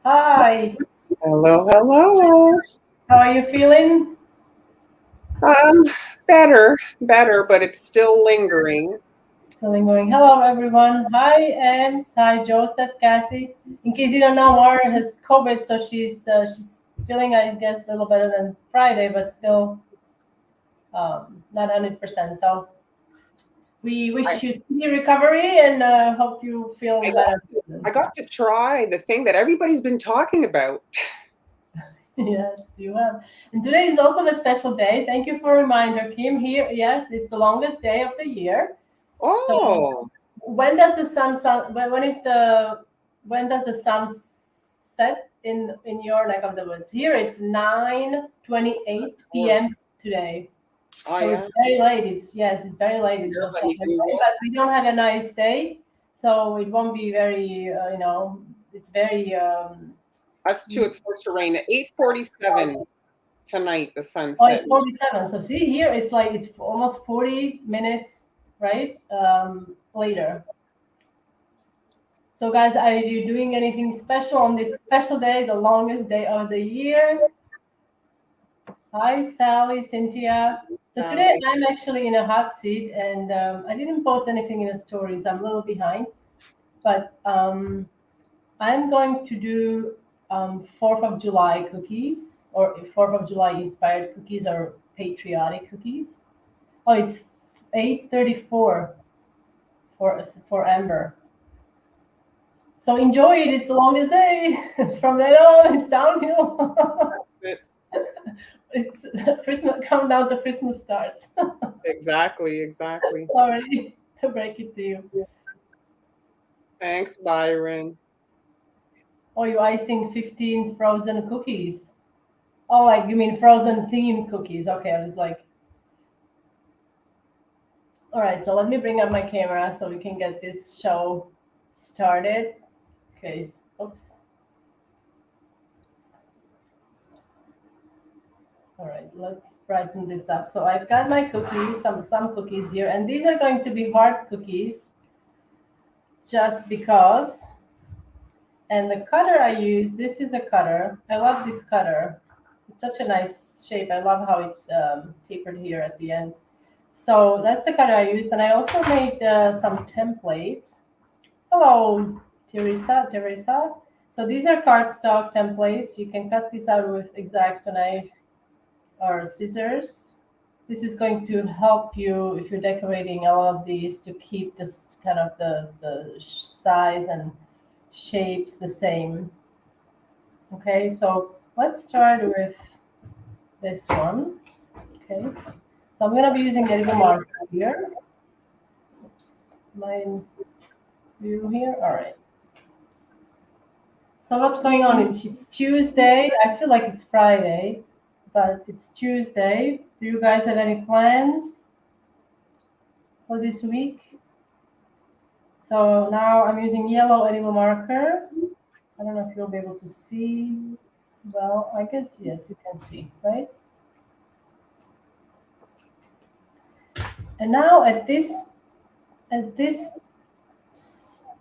Hi, Hello, hello. how are you feeling? Um, better, but it's still lingering. Feeling going. Hello, everyone. Hi, Ems. Hi, Joseph, Kathy. In case you don't know, Mara has COVID, so she's feeling, I guess, a little better than Friday, but still not 100%. So we I, wish you speedy recovery and hope you feel I better. I got to try the thing that everybody's been talking about. Yes, you have. And today is also a special day. Thank you for a reminder, Kim. Here, yes, it's the longest day of the year. So Oh, when does the sun when is the when does the sun set in your neck of the woods? Here it's 9:28 Lord. p.m. today. Oh So yeah. it's very late. It's very late. It Here, was but such a even day, but we don't have a nice day, so it won't be very it's very us too. It's supposed to rain at 8:47 tonight. The oh, it's sunset. 47. So see here, it's like it's almost 40 minutes, right? Later. So, guys, are you doing anything special on this special day, the longest day of the year? Hi, Sally, Cynthia. So today Sally. I'm actually in a hot seat, and I didn't post anything in the stories. I'm a little behind, but I'm going to do 4th of July cookies, or 4th of July inspired cookies, or patriotic cookies. Oh, it's 8:34 for Amber. So enjoy it. It's the longest day. From then on, it's downhill. It- It's Christmas countdown to Christmas starts. Exactly. Sorry to break it to you. Thanks, Byron. Oh, you icing 15 frozen cookies. Oh, like you mean frozen themed cookies? Okay, I was like, all right. So let me bring up my camera so we can get this show started. Okay. Oops. All right, let's brighten this up. So I've got my cookies, some cookies here, and these are going to be hard cookies just because. And the cutter I use, this is a cutter. I love this cutter. It's such a nice shape. I love how it's tapered here at the end. So that's the cutter I used, and I also made some templates. Hello, Teresa. So these are cardstock templates. You can cut this out with X-Acto knife or scissors. This is going to help you if you're decorating all of these to keep this kind of the size and shapes the same. Okay, so let's start with this one. Okay, so I'm gonna be using the edible marker here. Oops, my view here. All right. So what's going on? It's Tuesday. I feel like it's Friday, but it's Tuesday. Do you guys have any plans for this week? So now I'm using yellow edible marker. I don't know if you'll be able to see. Well, I guess yes, you can see, right? And now at this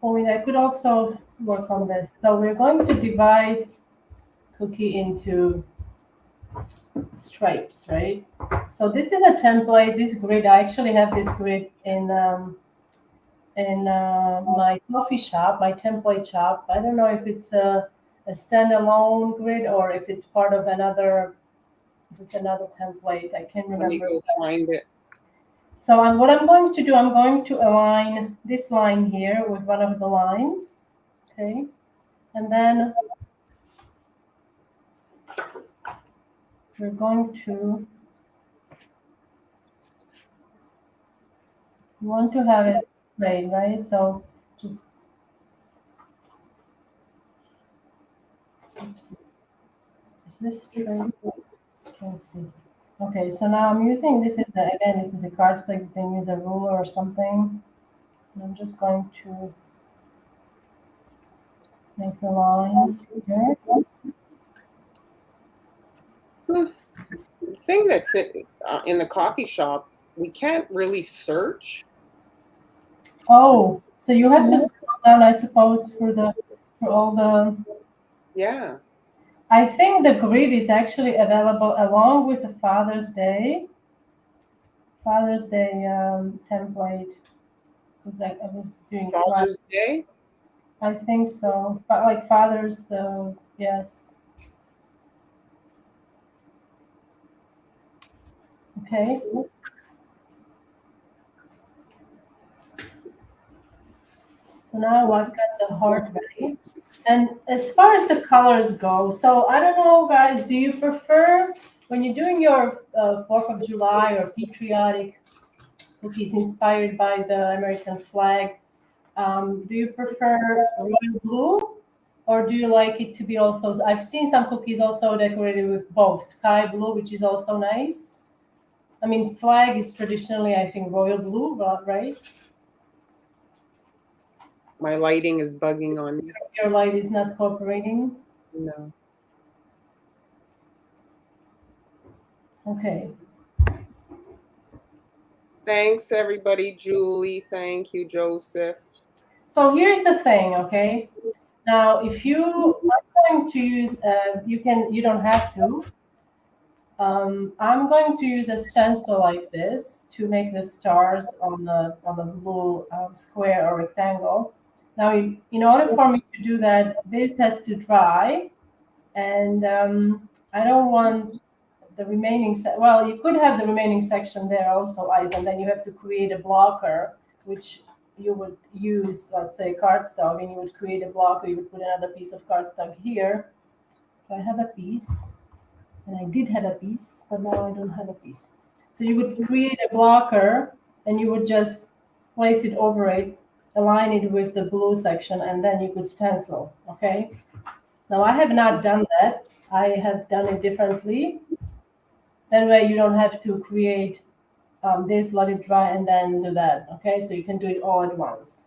point, I could also work on this. So we're going to divide cookie into stripes, right? So this is a template. This grid, I actually have this grid in my coffee shop, my template shop. I don't know if it's a standalone grid or if it's part of another. If it's another template. I can't Let me remember. go find it. So what I'm going to do, I'm going to align this line here with one of the lines, okay? And then we're going to, you want to have it straight, right? So just, oops, is this straight? Can't see. Okay, so now I'm using, this is, again, this is a cardstock. You can use a ruler or something. And I'm just going to make the lines here. The thing that's in the coffee shop, we can't really search. Oh, so you have to scroll down, I suppose, for all the. Yeah. I think the grid is actually available along with the Father's Day template. Because I was doing. Father's Day. I think so. But like Father's, yes. Okay. So now I've got the heart ready. And as far as the colors go, so I don't know, guys, do you prefer when you're doing your 4th of July or patriotic cookies inspired by the American flag, do you prefer royal blue or do you like it to be also? I've seen some cookies also decorated with both sky blue, which is also nice. I mean, flag is traditionally, I think, royal blue, right? My lighting is bugging on me. Your light is not cooperating. No. Okay. Thanks, everybody. Julie, thank you, Joseph. So here's the thing, okay? Now, if you are going to use, you don't have to. I'm going to use a stencil like this to make the stars on the blue square or rectangle. Now, in order for me to do that, this has to dry, and I don't want the remaining. Well, you could have the remaining section there also, and then you have to create a blocker, which you would use, let's say, cardstock, and you would create a blocker. You would put another piece of cardstock here. So I have a piece. And I did have a piece, but now I don't have a piece. So you would create a blocker and you would just place it over it, align it with the blue section, and then you could stencil, okay? Now I have not done that. I have done it differently. That way you don't have to create this, let it dry, and then do that, okay? So you can do it all at once.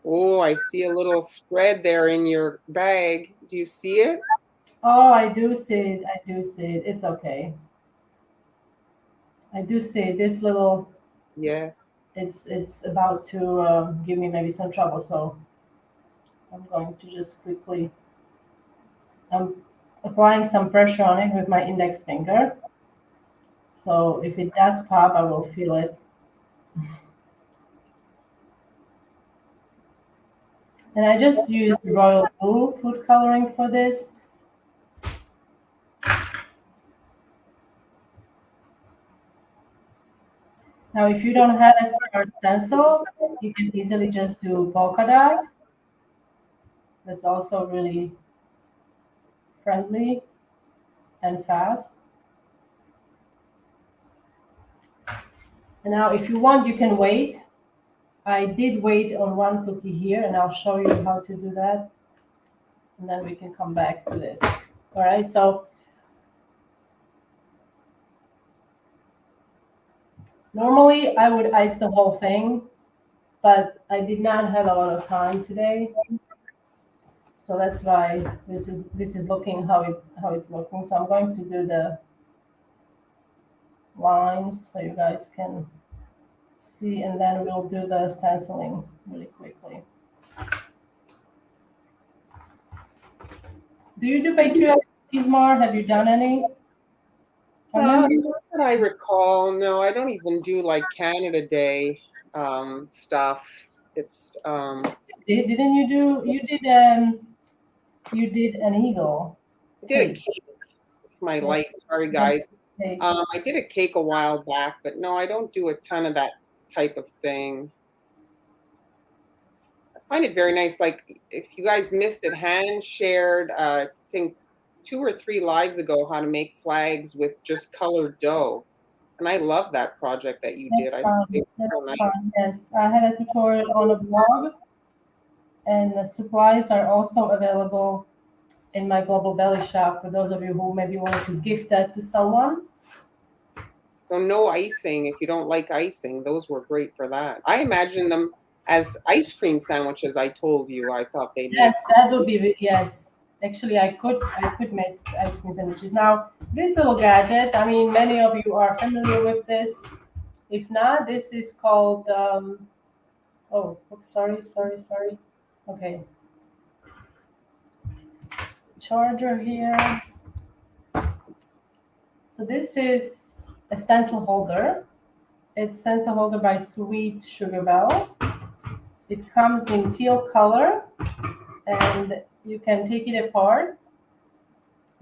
Oh, I see a little spread there in your bag. Do you see it? Oh, I do see it. I do see it. It's okay. I do see this little. Yes. It's about to give me maybe some trouble, so I'm going to just quickly. I'm applying some pressure on it with my index finger. So if it does pop, I will feel it. And I just used royal blue food coloring for this. Now, if you don't have a star stencil, you can easily just do polka dots. That's also really friendly and fast. And now, if you want, you can wait. I did wait on one cookie here, and I'll show you how to do that. And then we can come back to this. All right, so normally I would ice the whole thing, but I did not have a lot of time today. So that's why this is looking how it's looking. So I'm going to do the lines so you guys can see, and then we'll do the stenciling really quickly. Do you do patriotic cookies more? Have you done any? Not that I recall. No, I don't even do like Canada Day stuff. It's Didn't you do? You did an eagle I did a cake. cake. It's my Yes, light. Sorry, guys. cake. I did a cake a while back, but no, I don't do a ton of that type of thing. I find it very nice. Like if you guys missed it, Han shared, I think 2 or 3 lives ago, how to make flags with just colored dough, and I love that project that you did. That's I think fun. it was so That's nice. fun. Yes, I have a tutorial on a blog, and the supplies are also available in my Global Belly shop for those of you who maybe want to gift that to someone. So no icing if you don't like icing. Those were great for that. I imagine them as ice cream sandwiches. I told you I thought they'd make. Yes, that would be yes. Actually, I could make ice cream sandwiches. Now, this little gadget. I mean, many of you are familiar with this. If not, this is called. Oh, oops, sorry. Okay, charger here. So this is a stencil holder. It's stencil holder by Sweet Sugar Bell. It comes in teal color, and you can take it apart.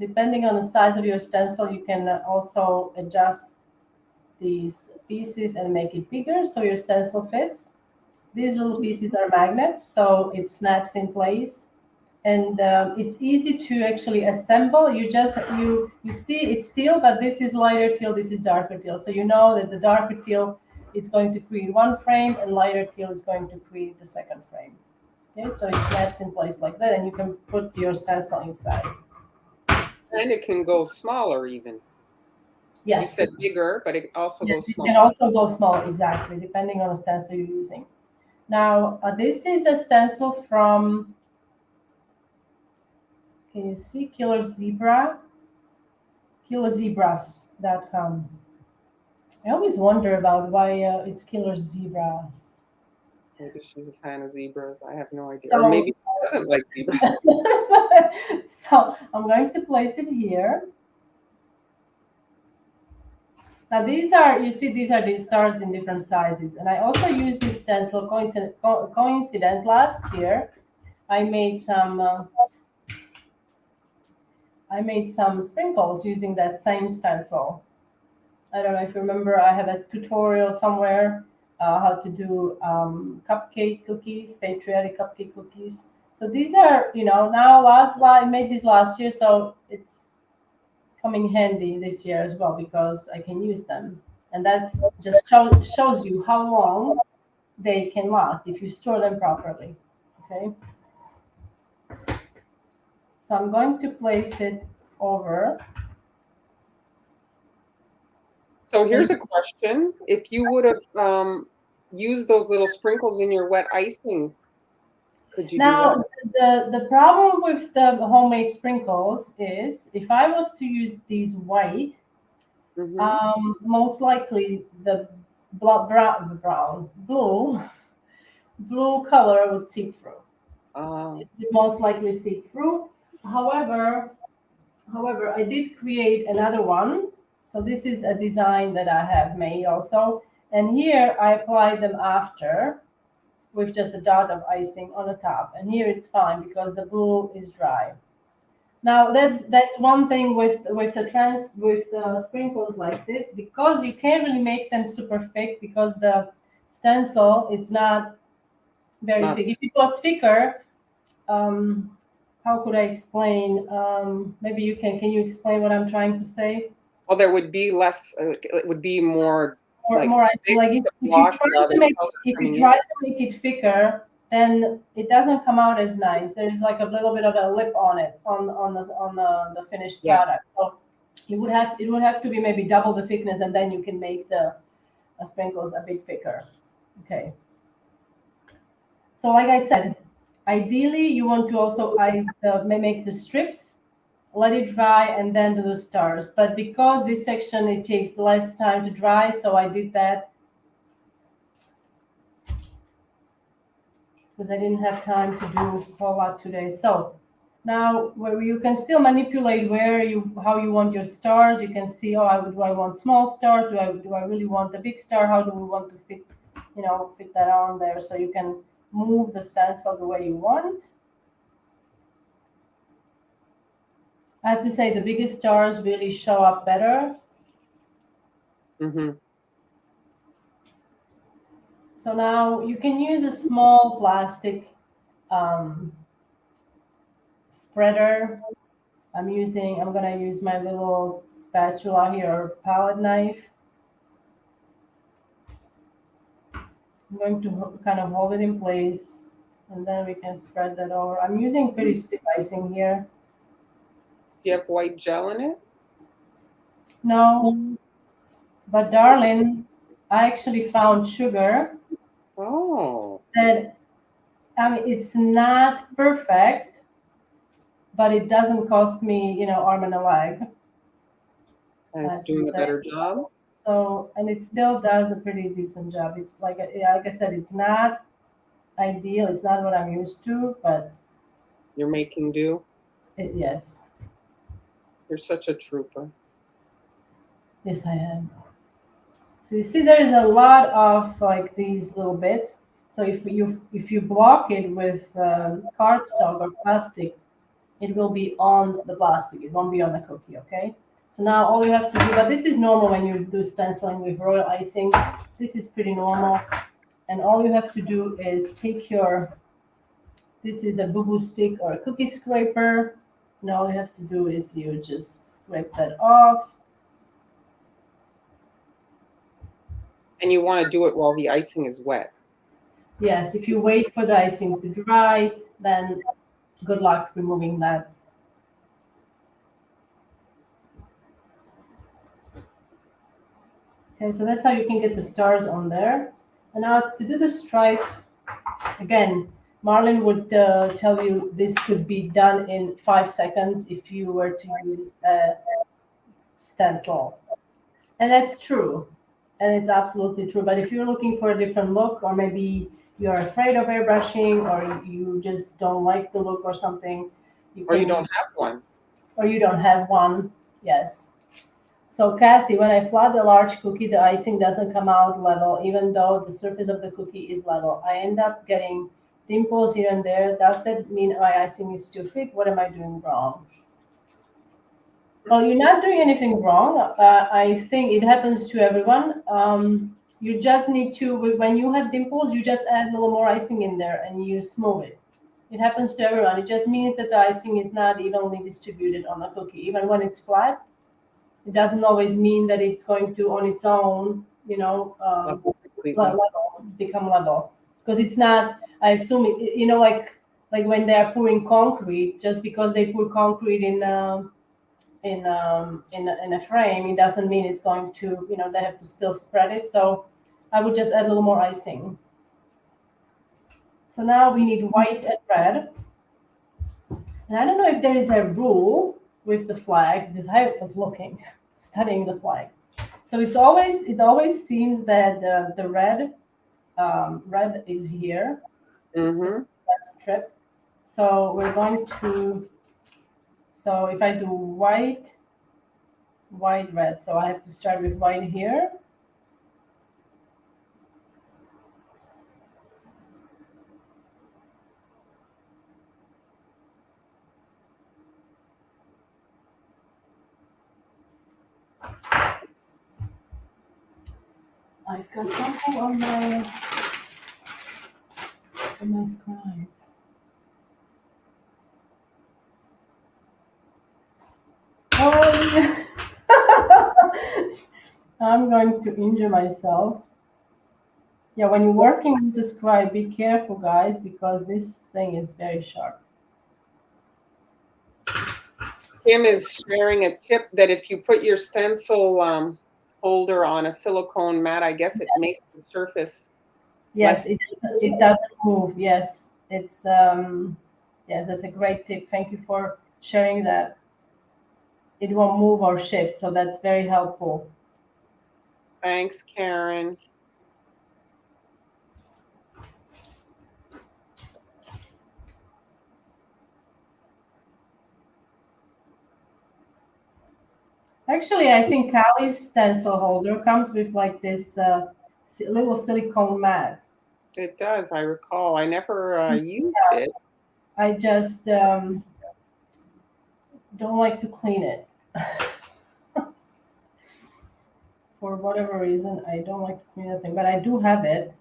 Depending on the size of your stencil, you can also adjust these pieces and make it bigger so your stencil fits. These little pieces are magnets, so it snaps in place, and it's easy to actually assemble. You see it's teal, but this is lighter teal, this is darker teal. So you know that the darker teal is going to create one frame, and lighter teal is going to create the second frame. Okay, so it snaps in place like that, and you can put your stencil inside. And it can go smaller even. You Yes. said bigger, but it also Yes, goes it smaller. can also go smaller, exactly, depending on the stencil you're using. Now, this is a stencil from, can you see, KillerZebras.com. I always wonder about why it's Killer Zebras. Maybe she's a fan of zebras. I have no idea. Or So, maybe she doesn't like zebras. so I'm going to place it here. Now you see, these are the stars in different sizes. And I also used this stencil, coincidence, last year. I made some sprinkles using that same stencil. I don't know if you remember, I have a tutorial somewhere how to do cupcake cookies, patriotic cupcake cookies. So these are, now I made these last year, so it's coming handy this year as well because I can use them. And that's just shows you how long they can last if you store them properly. Okay. So I'm going to place it over. So here's a question. If you would have used those little sprinkles in your wet icing, could you do that? Now, the problem with the homemade sprinkles is if I was to use these white, most likely the blue color would seep through. It would most likely seep through. However, I did create another one. So this is a design that I have made also. And here I applied them after with just a dot of icing on the top. And here it's fine because the blue is dry. Now that's one thing with the sprinkles like this, because you can't really make them super thick because the stencil it's not It's very not. thick. If it was thicker, how could I explain? Maybe you can you explain what I'm trying to say? Well, there would be less. It would be more like More icing. thick Like to if you block try the to other make color if you coming in. try to make it thicker, then it doesn't come out as nice. There's like a little bit of a lip on it on the finished Yeah. product. So it would have to be maybe double the thickness, and then you can make the sprinkles a bit thicker. Okay. So like I said, ideally you want to also make the strips, let it dry, and then do the stars. But because this section it takes less time to dry, so I did that because I didn't have time to do a whole lot today. So now where you can still manipulate how you want your stars. You can see, oh, do I want small star? Do I really want a big star? How do we want to fit that on there? So you can move the stencil the way you want. I have to say the biggest stars really show up better. Mm-hmm. So now you can use a small plastic um, spreader. I'm gonna use my little spatula here, or palette knife. I'm going to kind of hold it in place, and then we can spread that over. I'm using pretty stiff icing here. Do you have white gel in it? No, but darling, I actually found sugar Oh, that, I mean, it's not perfect, but it doesn't cost me, arm and a leg. and I it's have to doing a say. better job. So, and it still does a pretty decent job. It's like I said, it's not ideal. It's not what I'm used to, but You're making do. yes, You're such a trooper. yes, I am. So you see, there is a lot of like these little bits. So if you block it with cardstock or plastic, it will be on the plastic. It won't be on the cookie. Okay. So now all you have to do, but this is normal when you do stenciling with royal icing. This is pretty normal, and all you have to do is take your. This is a boo boo stick or a cookie scraper. And all you have to do is you just scrape that off. And you want to do it while the icing is wet. Yes, if you wait for the icing to dry, then good luck removing that. Okay, so that's how you can get the stars on there. And now to do the stripes, again, Marlon would tell you this could be done in 5 seconds if you were to use a stencil. And that's true. And it's absolutely true. But if you're looking for a different look, or maybe you're afraid of airbrushing, or you just don't like the look or something, you Or you can don't have one. or you don't have one. Yes. So Kathy, when I flat the large cookie, the icing doesn't come out level, even though the surface of the cookie is level. I end up getting dimples here and there. Does that mean my icing is too thick? What am I doing wrong? Well, you're not doing anything wrong. I think it happens to everyone. You just need to, when you have dimples, you just add a little more icing in there and you smooth it. It happens to everyone. It just means that the icing is not evenly distributed on the cookie. Even when it's flat, it doesn't always mean that it's going to, on its own, Level completely. level, become level. Because it's not, I assume, like when they are pouring concrete, just because they pour concrete in a frame, it doesn't mean it's going to, they have to still spread it. So I would just add a little more icing. So now we need white and red. And I don't know if there is a rule with the flag, because I was studying the flag. So it always seems that the red is here, Mm-hmm. that strip. So we're going to, so if I do white, white, red, so I have to start with white here. I've got something on my scribe. Oh, yeah. I'm going to injure myself. Yeah, when you're working with the scribe, be careful, guys, because this thing is very sharp. Kim is sharing a tip that if you put your stencil holder on a silicone mat, I guess it makes the surface Yes, less. it doesn't move. Yes, it's yeah, that's a great tip. Thank you for sharing that. It won't move or shift, so that's very helpful. Thanks, Karen. Actually, I think Kali's stencil holder comes with like this little silicone mat. It does, I recall. I never used it. I just don't like to clean it. For whatever reason, I don't like to clean the thing, but I do have it.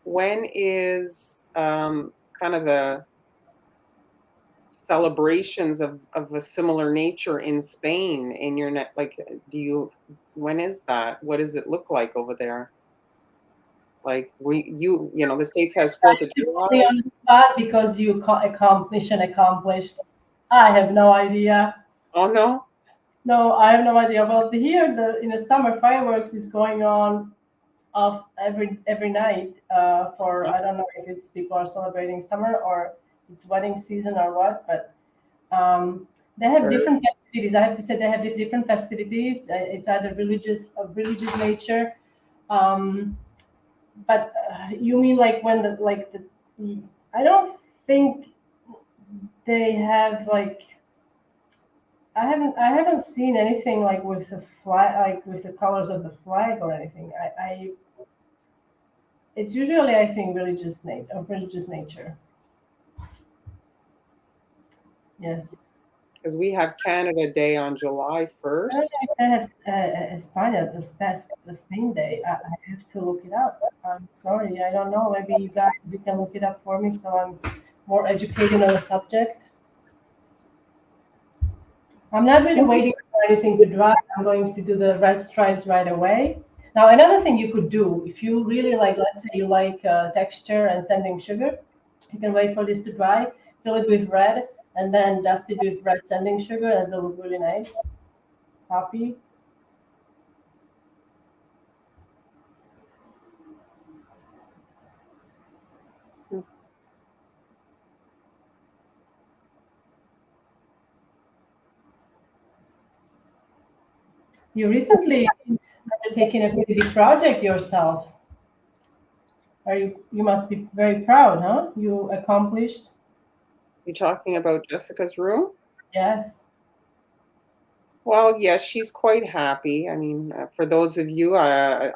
When is kind of the celebrations of a similar nature in Spain in your net? Like, do you, when is that? What does it look like over there? Like you know, the States has 4th of You put me July. on the spot because you mission accomplished. I have no idea. Oh no. No, I have no idea. Well, here in the summer, fireworks is going on off every night. For I don't know if it's people are celebrating summer or it's wedding season or what, but they have different festivities. I have to say they have different festivities. It's either of religious nature. Um, but you mean like when I don't think they have like I haven't seen anything like with the flag, like with the colors of the flag or anything. It's usually I think religious nature. Yes. Because we have Canada Day on July I don't 1st. know if I have España, the Spain Day. I have to look it up. I'm sorry, I don't know. Maybe you can look it up for me so I'm more educated on the subject. I'm not really waiting for anything to dry. I'm going to do the red stripes right away. Now, another thing you could do, if you really like, let's say you like texture and sanding sugar, you can wait for this to dry, fill it with red, and then dust it with red sanding sugar, and it'll look really nice. Copy. You recently undertaken a pretty big project yourself. You must be very proud, huh? You accomplished. You talking about Jessica's room? Yes. Well, yes, she's quite happy. I mean, for those of you, I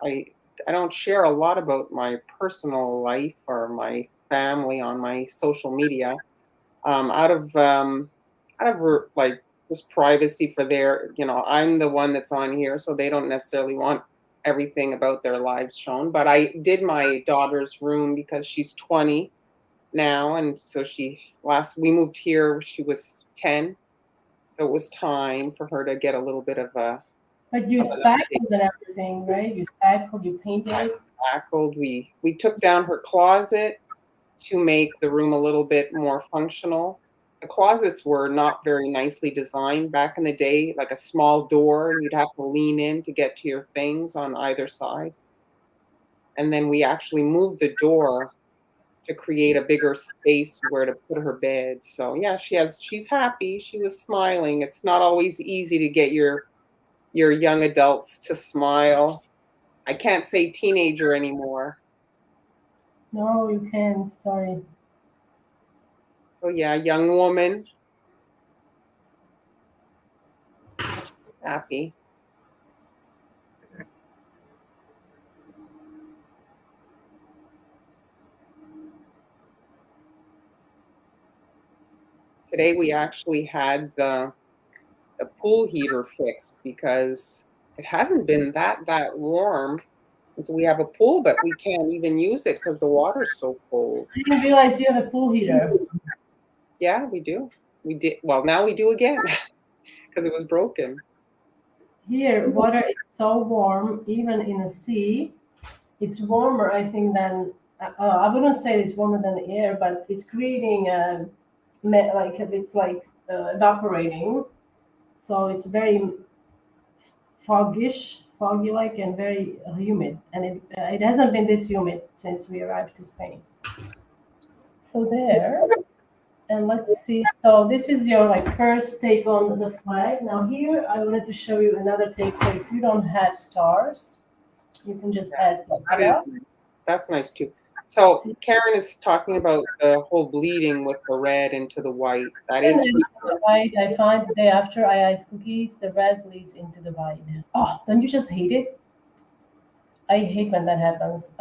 don't share a lot about my personal life or my family on my social media. Um, out of um, like just privacy for their, you know, I'm the one that's on here, so they don't necessarily want everything about their lives shown. But I did my daughter's room because she's 20 now, and so we moved here. She was 10, so it was time for her to get a little bit But you of an update. spackled and everything, right? You spackled, you painted I it. tackled. We took down her closet to make the room a little bit more functional. The closets were not very nicely designed back in the day, like a small door, and you'd have to lean in to get to your things on either side. And then we actually moved the door to create a bigger space where to put her bed. So yeah, she's happy. She was smiling. It's not always easy to get your young adults to smile. I can't say teenager anymore. No, you can't. Sorry. So yeah, young woman, happy. today we actually had the pool heater fixed because it hasn't been that warm. And so we have a pool, but we can't even use it because the water's so cold. I didn't realize you have a pool heater. Yeah, we do. We did. Well, now we do again because it was broken. Here, water is so warm, even in the sea. It's warmer, I think, than I wouldn't say it's warmer than the air, but it's creating like it's like evaporating. So it's very foggy like, and very humid. And it hasn't been this humid since we arrived to Spain. So there. And let's see. So this is your like first take on the flag. Now here I wanted to show you another take. So if you don't have stars, you can just add like That is nice. That's nice too. So Karen is talking about the whole bleeding with the red into the white. That is the white. I find the day after I ice cookies, the red bleeds into the white. Oh, don't you just hate it? I hate when that happens.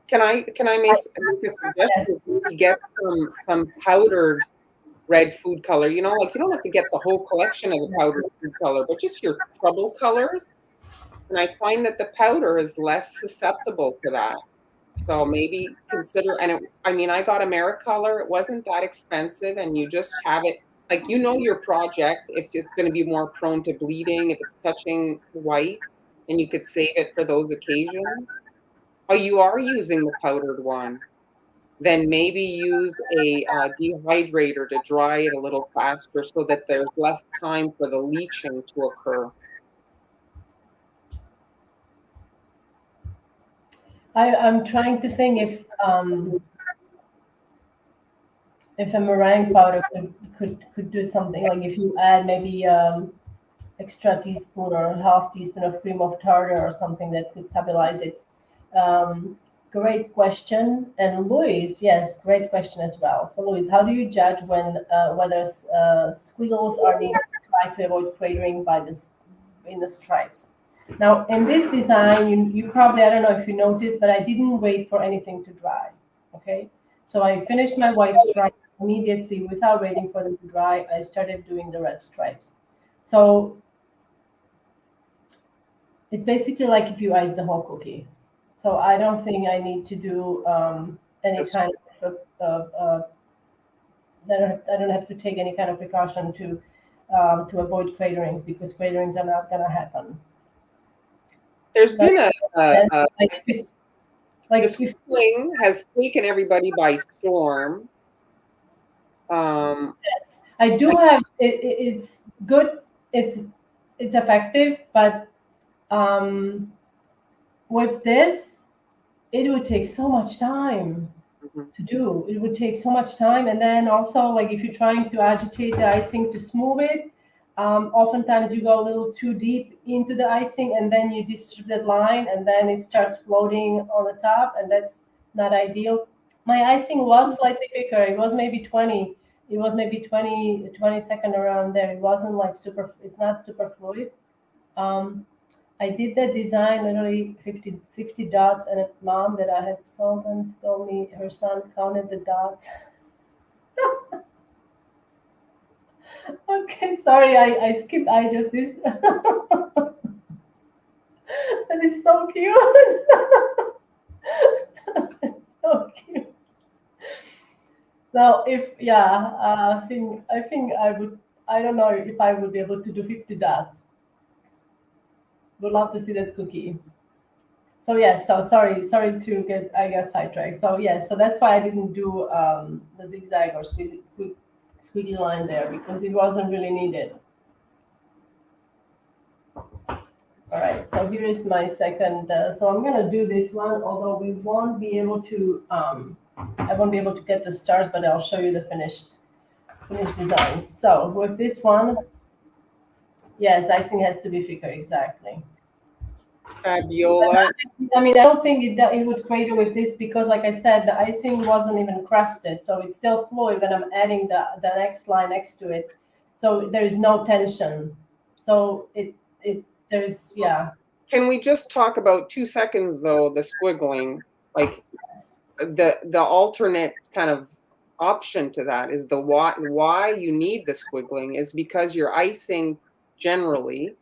Can I make a suggestion? Yes. You get some powdered red food color. You know, like you don't have to get the whole collection of the powdered food color, but just your trouble colors. And I find that the powder is less susceptible to that. So maybe consider, and I mean, I got AmeriColor. It wasn't that expensive, and you just have it like you know your project if it's going to be more prone to bleeding, if it's touching white, and you could save it for those occasions. Oh, you are using the powdered one. Then maybe use a dehydrator to dry it a little faster so that there's less time for the leaching to occur. I'm trying to think if a meringue powder could do something, like if you add maybe extra teaspoon or half teaspoon of cream of tartar or something that could stabilize it. Great question. And Louise, yes, great question as well. So Louise, how do you judge when whether squiggles are needed to try to avoid cratering by this in the stripes? Now in this design, you probably, I don't know if you noticed, but I didn't wait for anything to dry. Okay, so I finished my white stripes immediately without waiting for them to dry. I started doing the red stripes. So it's basically like if you ice the whole cookie. So I don't think I need to do any kind of I don't have to take any kind of precaution to avoid craterings, because craterings are not gonna happen. There's But been like the if schooling has taken everybody by storm. yes, I do have it's good. It's effective, but um, with this, it would take so much time Mhm. to do. It would take so much time, and then also like if you're trying to agitate the icing to smooth it, oftentimes you go a little too deep into the icing, and then you disturb that line, and then it starts floating on the top, and that's not ideal. My icing was slightly thicker. It was maybe 20. It was maybe 20 second around there. It wasn't like super. It's not super fluid. Um, I did that design literally 50 dots, and a mom that I had solvent told me her son counted the dots. Okay, sorry, I skipped. I just this. That is so cute. It's so cute. Now, if yeah, I think I would. I don't know if I would be able to do 50 dots. Would love to see that cookie. So yes, so sorry to get I got sidetracked. So yes, so that's why I didn't do the zigzag or squiggly line there, because it wasn't really needed. All right, so here is my second. So I'm gonna do this one, although we won't be able to. I won't be able to get the stars, but I'll show you the finished designs. So with this one, yes, icing has to be thicker, exactly. Fabiola. I mean, I don't think it would crater with this, because, like I said, the icing wasn't even crusted, so it's still fluid when I'm adding the next line next to it. So there is no tension. So it there's yeah. Can we just talk about 2 seconds though, the squiggling, like the alternate kind of option to that is the why you need the squiggling is because your icing generally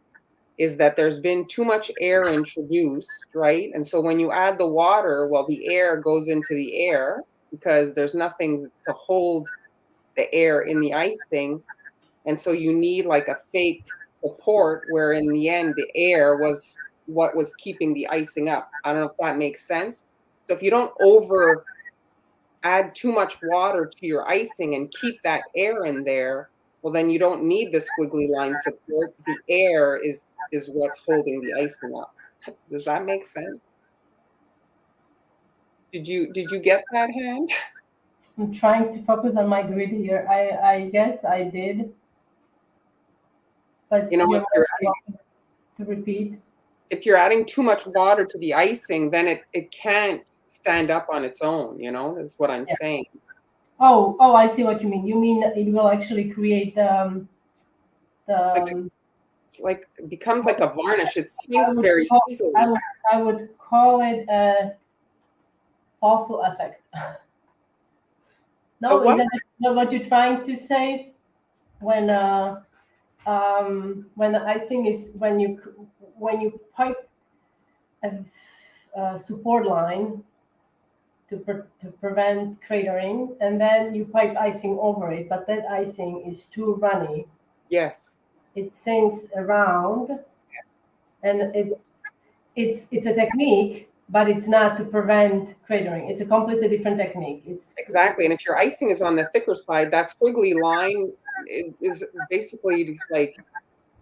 is that there's been too much air introduced, right? And so when you add the water, well, the air goes into the air because there's nothing to hold the air in the icing. And so you need like a fake support where in the end the air was what was keeping the icing up. I don't know if that makes sense. So if you don't over add too much water to your icing and keep that air in there, well, then you don't need the squiggly line support. The air is what's holding the icing up. Does that make sense? Did you get that, hand? I'm trying to focus on my grid here. I guess I did, but You know, you're if you're welcome to repeat. if you're adding too much water to the icing, then it can't stand up on its own, is what I'm Yeah. saying. Oh, I see what you mean. You mean it will actually create the Like it's like it becomes like a varnish. It I sinks would very call easily. I would call it a fossil effect. A No, what? isn't it what you're trying to say when the icing is when you pipe a support line to prevent cratering, and then you pipe icing over it, but that icing is too runny. Yes. It sinks around, Yes. and it's a technique, but it's not to prevent cratering. It's a completely different technique. Exactly. And if your icing is on the thicker side, that squiggly line is basically like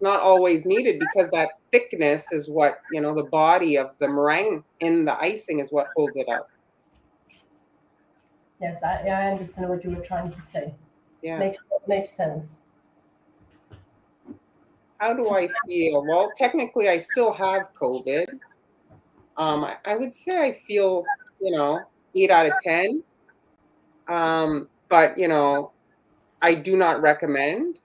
not always needed because that thickness is what, the body of the meringue in the icing is what holds it up. Yes, I understand what you were trying to say. Yeah. Makes sense. How do I feel? Well, technically, I still have COVID. I would say I feel, 8 out of 10. But, I do not recommend.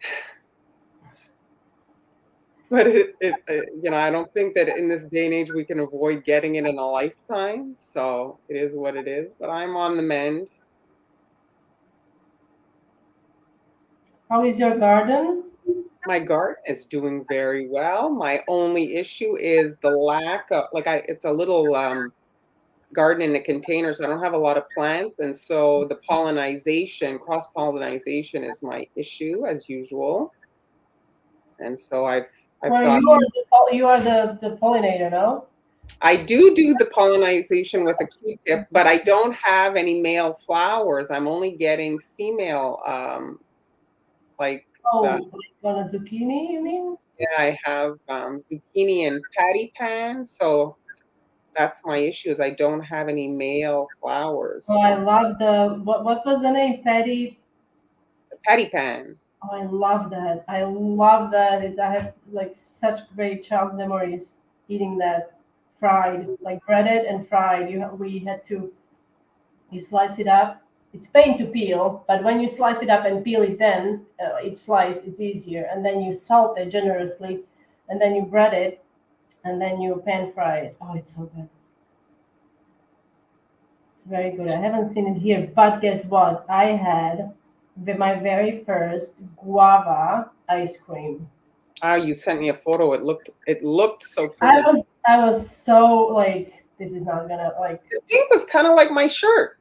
But I don't think that in this day and age we can avoid getting it in a lifetime. So it is what it is. But I'm on the mend. How is your garden? My garden is doing very well. My only issue is the lack of it's a little garden in a container, so I don't have a lot of plants, and so the cross pollination is my issue as usual. And so I've Well, got you are the pollinator, no? I do the pollination with a Q-tip, but I don't have any male flowers. I'm only getting female, like the Oh, like on a zucchini, you mean? yeah, I have zucchini and patty pan, so that's my issue is I don't have any male flowers. Oh, I So love the what was the name? Patty. the patty pan. Oh, I love that. I love that. I have like such great child memories eating that fried, like breaded and fried. We had to you slice it up. It's pain to peel, but when you slice it up and peel it, then each slice it's easier. And then you salt it generously, and then you bread it, and then you pan fry it. Oh, it's so good. It's very good. I haven't seen it here, but guess what? I had my very first guava ice cream. Ah, you sent me a photo. It looked so I pretty. was I was so like this is not gonna like The pink was kind of like my shirt.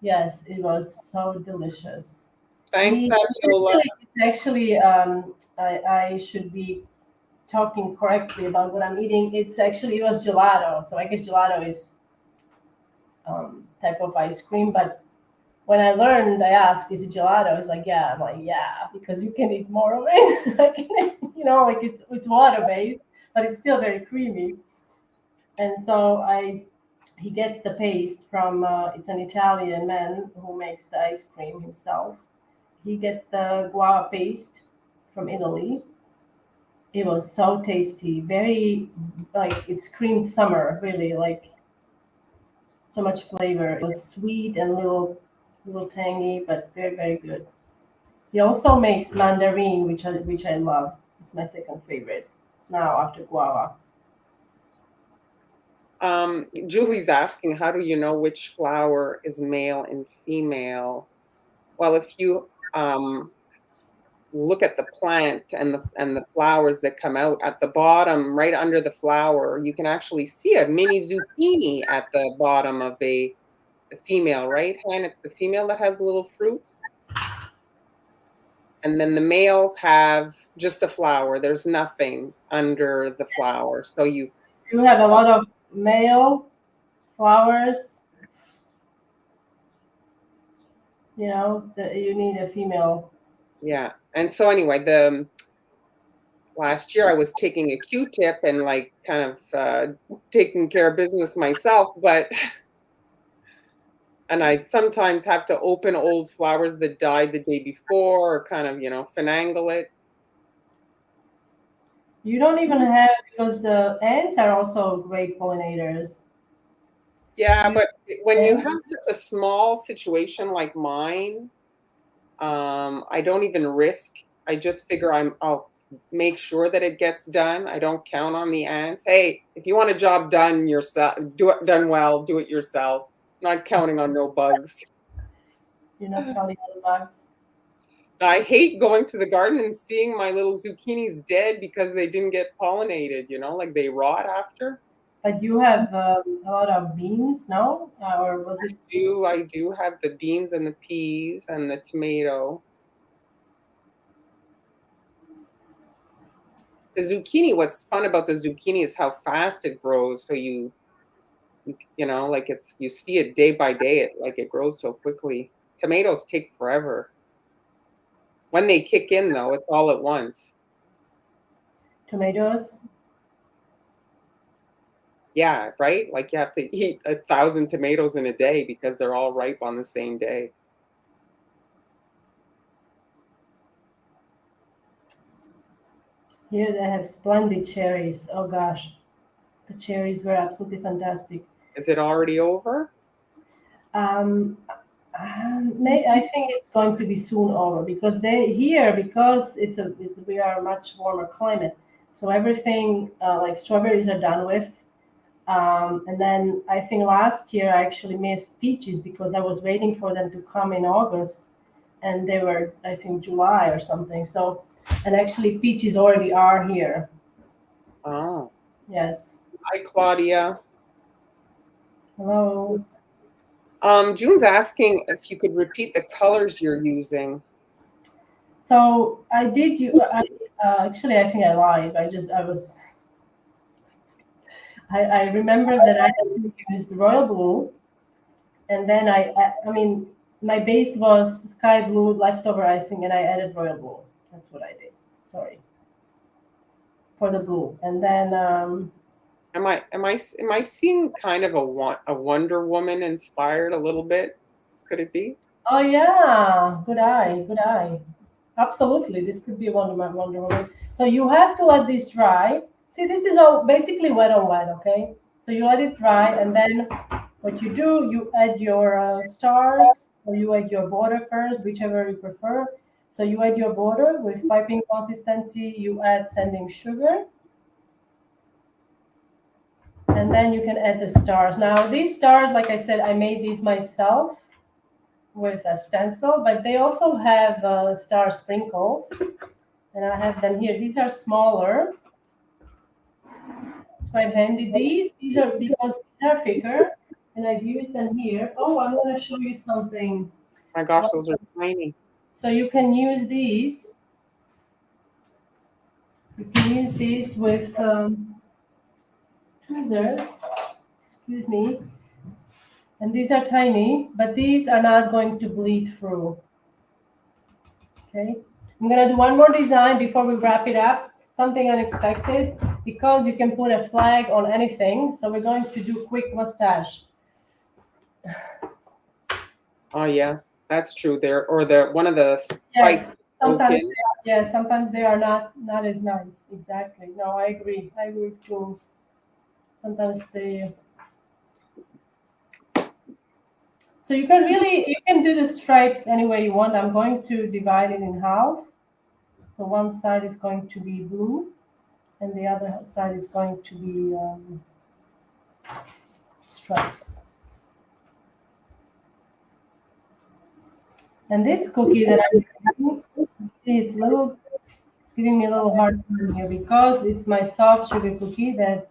yes, it was so delicious. Thanks, It's Fabiola. actually I should be talking correctly about what I'm eating. It was gelato, so I guess gelato is type of ice cream. But when I learned, I asked, "Is it gelato?" It's like, "Yeah." I'm like, "Yeah," because you can eat more of it. Like it's water based, but it's still very creamy. And so he gets the paste from it's an Italian man who makes the ice cream himself. He gets the guava paste from Italy. It was so tasty, very like it's creamed summer, really like so much flavor. It was sweet and little tangy, but very very good. He also makes mandarin, which I love. It's my second favorite now after guava. Julie's asking, how do you know which flower is male and female? Well, if you look at the plant and the flowers that come out at the bottom, right under the flower, you can actually see a mini zucchini at the bottom of the female, right? And it's the female that has little fruits, and then the males have just a flower. There's nothing under the flower. So You have a lot of male flowers. You know that you need a female. yeah. And so anyway, the last year I was taking a Q-tip and like kind of taking care of business myself, but and I sometimes have to open old flowers that died the day before, or kind of, finagle it. You don't even have because the ants are also great pollinators. Yeah, You but when you ants? have such a small situation like mine, I don't even risk. I just figure I'll make sure that it gets done. I don't count on the ants. Hey, if you want a job done yourself, do it done well, do it yourself. Not counting on no bugs. You're not counting on the bugs. I hate going to the garden and seeing my little zucchinis dead because they didn't get pollinated, like they rot after. But you have a lot of beans, no? Or was it? I do have the beans and the peas and the tomato. The zucchini, what's fun about the zucchini is how fast it grows. So like you see it day by day, it grows so quickly. Tomatoes take forever. When they kick in though, it's all at once. Tomatoes? Yeah, right? Like you have to eat 1,000 tomatoes in a day because they're all ripe on the same day. Here they have splendid cherries. Oh gosh, the cherries were absolutely fantastic. Is it already over? Um, I think it's going to be soon over because they here because we are a much warmer climate, so everything like strawberries are done with. And then I think last year I actually missed peaches because I was waiting for them to come in August, and they were I think July or something. So, and actually peaches already are here. Oh. Yes. Hi, Claudia. Hello. June's asking if you could repeat the colors you're using. So I did you. Actually, I think I lied. I remember that I used royal blue, and then I mean, my base was sky blue leftover icing, and I added royal blue. That's what I did. Sorry for the blue, and then Am I seeing kind of a Wonder Woman inspired a little bit? Could it be? oh yeah, good eye, good eye. Absolutely, this could be a Wonder Woman. So you have to let this dry. See, this is all basically wet on wet, okay? So you let it dry, and then what you do, you add your stars, or you add your border first, whichever you prefer. So you add your border with piping consistency. You add sanding sugar, and then you can add the stars. Now these stars, like I said, I made these myself with a stencil, but they also have star sprinkles, and I have them here. These are smaller, quite handy. These are because these are thicker, and I've used them here. Oh, I'm going to show you something. My gosh, those are tiny. So you can use these. You can use these with tweezers. Excuse me. And these are tiny, but these are not going to bleed through. Okay. I'm gonna do one more design before we wrap it up. Something unexpected because you can put a flag on anything. So we're going to do quick mustache. Oh yeah, that's true. They're one of the Yes. spikes Sometimes, broken. yeah. Sometimes they are not as nice. Exactly. No, I agree. I agree too. Sometimes they. So you can do the stripes any way you want. I'm going to divide it in half. So one side is going to be blue, and the other side is going to be stripes. And this cookie that I'm using, see, it's giving me a little hard time here because it's my soft sugar cookie that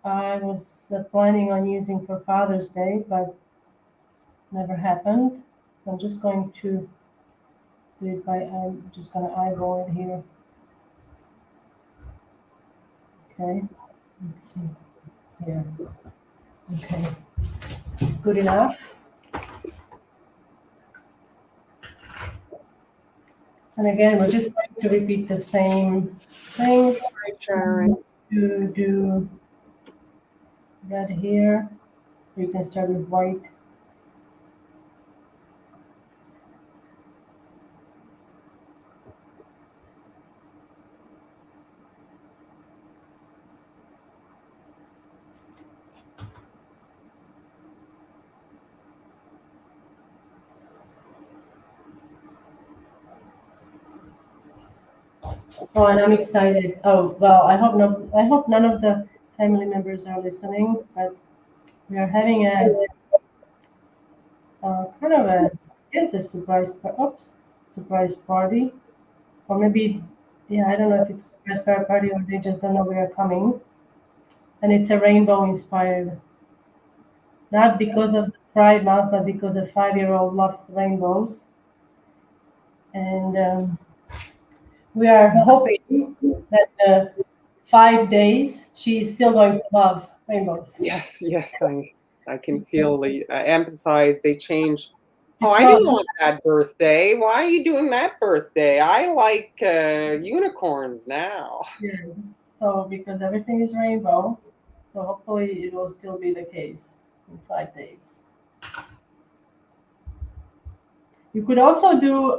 I was planning on using for Father's Day, but never happened. So I'm just going to do it by, I'm just going to eyeball it here. Okay, let's see here. Okay, good enough. And again, we're just going to repeat the same thing. Hi, Sharon. To do red here. You can start with white. Oh, and I'm excited. Oh, well, I hope none of the family members are listening, but we are having a kind of a, it's a surprise party, or maybe, yeah, I don't know if it's a surprise party or they just don't know we are coming. And it's a rainbow inspired, not because of the Pride Month, but because a 5-year-old loves rainbows. And we are hoping that 5 days she's still going to love rainbows. Yes, yes, I can feel I empathize. They change. Oh, I didn't Because want that birthday. Why are you doing that birthday? I like unicorns now. yes, so because everything is rainbow, so hopefully it will still be the case in 5 days. You could also do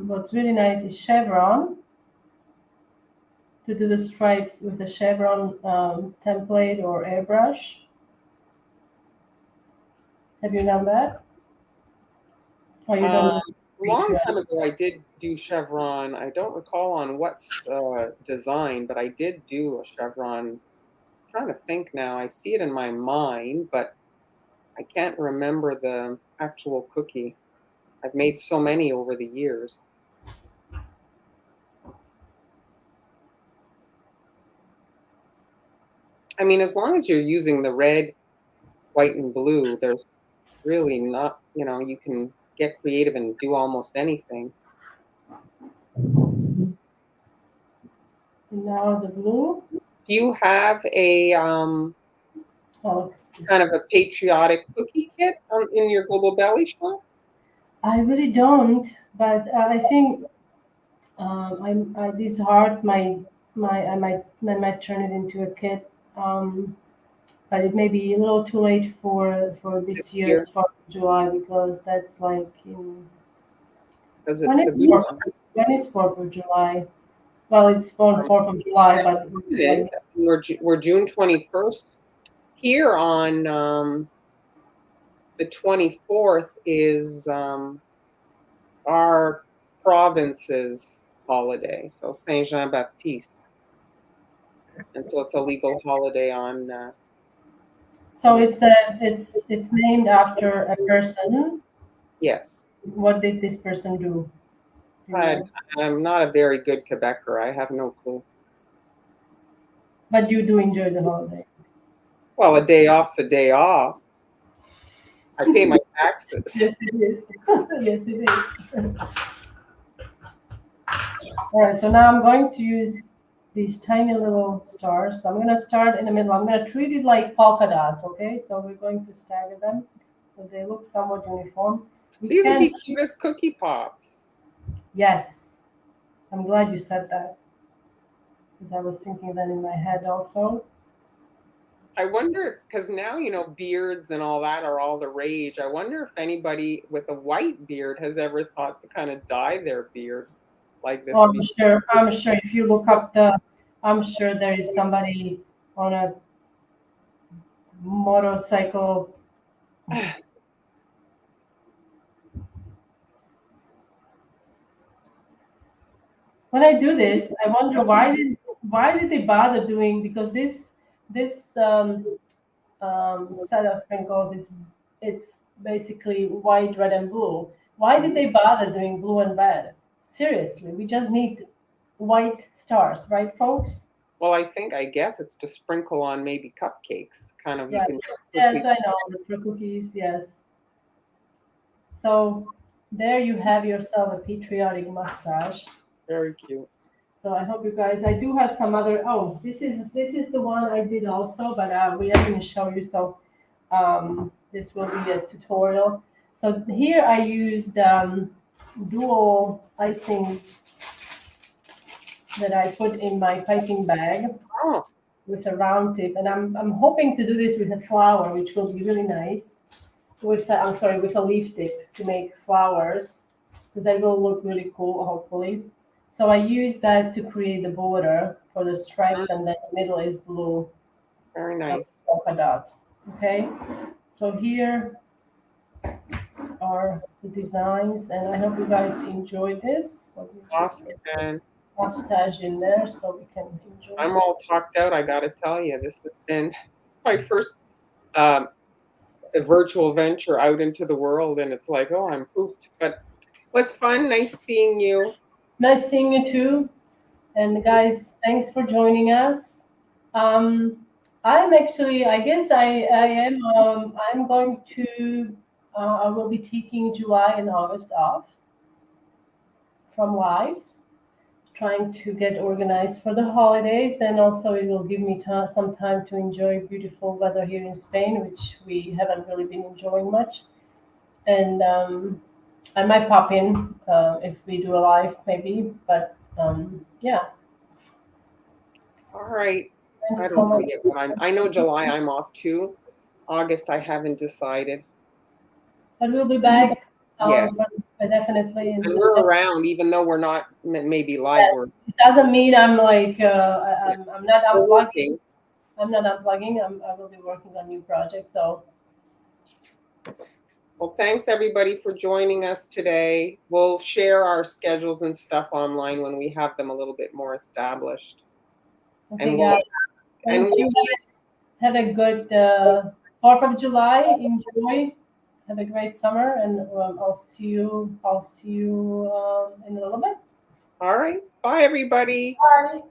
what's really nice is chevron to do the stripes with a chevron template or airbrush. Have you done that? Or you don't A know? long time ago, I did do chevron. I don't recall on what design, but I did do a chevron. I'm trying to think now. I see it in my mind, but I can't remember the actual cookie. I've made so many over the years. I mean, as long as you're using the red, white, and blue, there's really not, you can get creative and do almost anything. Now the blue. Do you have a Oh, kind of a patriotic cookie kit in your Global Belly shop? I really don't, but I think these hearts, I might turn it into a kit. But it may be a little too late for this This year's year? 4th of July because that's like in Because when it's is a good 4th, one. when is 4th of July? Well, it's on 4th of July, but Minute. We're June 21st. Here on the 24th is our province's holiday, so Saint Jean Baptiste, and so it's a legal holiday on. so it's named after a person. Yes, What did this person do? You I, know, I'm not a very good Quebecer. I have no clue. but you do enjoy the holiday. Well, a day off's a day off. I pay my taxes. Yes, it is. Yes, it is. All right, so now I'm going to use these tiny little stars. So I'm going to start in the middle. I'm going to treat it like polka dots, okay? So we're going to stagger them so they look somewhat uniform. We These would can, be cute as cookie pops. yes, I'm glad you said that because I was thinking that in my head also. I wonder if, because now, beards and all that are all the rage. I wonder if anybody with a white beard has ever thought to kind of dye their beard like this. Oh, I'm sure if you look up I'm sure there is somebody on a motorcycle. When I do this, I wonder why did they bother doing because this set of sprinkles it's basically white, red, and blue. Why did they bother doing blue and red? Seriously, we just need white stars, right, folks? Well, I guess it's to sprinkle on maybe cupcakes. Kind of, you Yes, can just yes, quickly. I know. For cookies, yes. So there you have yourself a patriotic mustache. Very cute. So I hope you guys. I do have some other. Oh, this is the one I did also, but we are going to show you. So this will be a tutorial. So here I used dual icing that I put in my piping bag Oh, with a round tip, and I'm hoping to do this with a flower, which will be really nice. With I'm sorry, with a leaf tip to make flowers, because they will look really cool, hopefully. So I use that to create the border for the mm, stripes, and then the middle is blue very nice. polka dots. Okay, so here are the designs, and I hope you guys enjoy this. Let me just get the Awesome. mustache in there so we can enjoy I'm this. all talked out. I got to tell you, this has been my first um, virtual venture out into the world, and it's like, oh, I'm pooped. But it was fun. Nice seeing you. Nice seeing you too. And guys, thanks for joining us. I'm actually, I guess I am, I'm going to, I will be taking July and August off from lives, trying to get organized for the holidays. And also, it will give me some time to enjoy beautiful weather here in Spain, which we haven't really been enjoying much. And I might pop in if we do a live, maybe. But yeah, All right. I thanks don't so know much. yet what I know July I'm off too. August I haven't decided. But we'll be back Yes. definitely in And we're September. around, even though we're not maybe live. Yes. It doesn't mean I'm like I'm not We're unplugging. working. I'm not unplugging. I will be working on new projects. So Well, thanks everybody for joining us today. We'll share our schedules and stuff online when we have them a little bit more established. okay, And guys. and Thank we'll you. be Have a good 4th of July. Enjoy. Have a great summer, and I'll see you. I'll see you in a little bit. all right. Bye everybody. Bye.